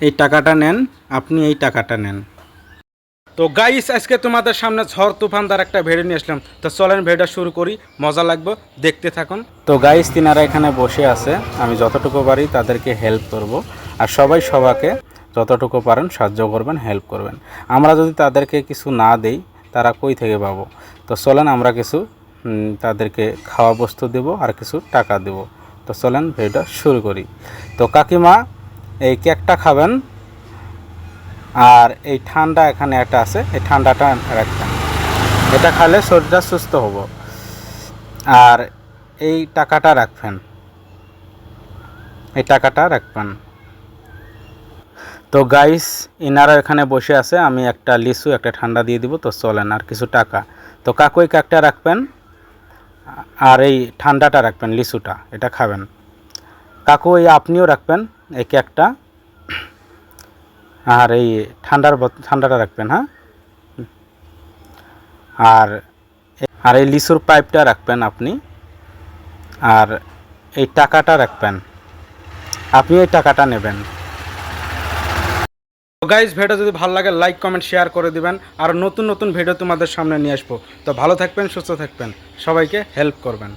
এই টাকাটা নেন, আপনি এই টাকাটা নেন। তো গাইস, আজকে তোমাদের সামনে ঝড় তুফানদার একটা ভিডিও নিয়ে আসলাম। তো চলেন ভিডিওটা শুরু করি, মজা লাগবে, দেখতে থাকুন। তো গাইস, তিনারা এখানে বসে আছে, আমি যতটুকু পারি তাদেরকে হেল্প করব। আর সবাই সবাইকে যতটুকু পারেন সাহায্য করবেন, হেল্প করবেন। আমরা যদি তাদেরকে কিছু না দেই, তারা কই থেকে পাবো? তো চলেন আমরা কিছু তাদেরকে খাওয়া বস্তু দেব আর কিছু টাকা দেব। তো চলেন ভিডিওটা শুরু করি। তো কাকিমা, এই কেকটা খাবেন, আর এই ঠান্ডা এখানে একটা আছে, এই ঠান্ডাটা রাখবেন, এটা খেলে শরীরটা সুস্থ হবো। আর এই টাকাটা রাখবেন, এই টাকাটা রাখবেন। তো গাইস, ইনারা এখানে বসে আছে, আমি একটা লিচু একটা ঠান্ডা দিয়ে দিব। তো চলেন, আর কিছু টাকা। তো কাকু এই কেকটা রাখবেন, আর এই ঠান্ডাটা রাখবেন, লিচুটা এটা খাবেন। কাকু এই আপনিও রাখবেন এই কেকটা, আর এই ঠান্ডাটা রাখবেন, হ্যাঁ। আর আর এই লিচুর পাইপটা রাখবেন আপনি, আর এই টাকাটা রাখবেন, আপনি এই টাকাটা নেবেন। তো গাইস, ভিডিও যদি ভালো লাগে লাইক কমেন্ট শেয়ার করে দিবেন, আর নতুন নতুন ভিডিও তোমাদের সামনে নিয়ে আসবো। তো ভালো থাকবেন, সুস্থ থাকবেন, সবাইকে হেল্প করবেন।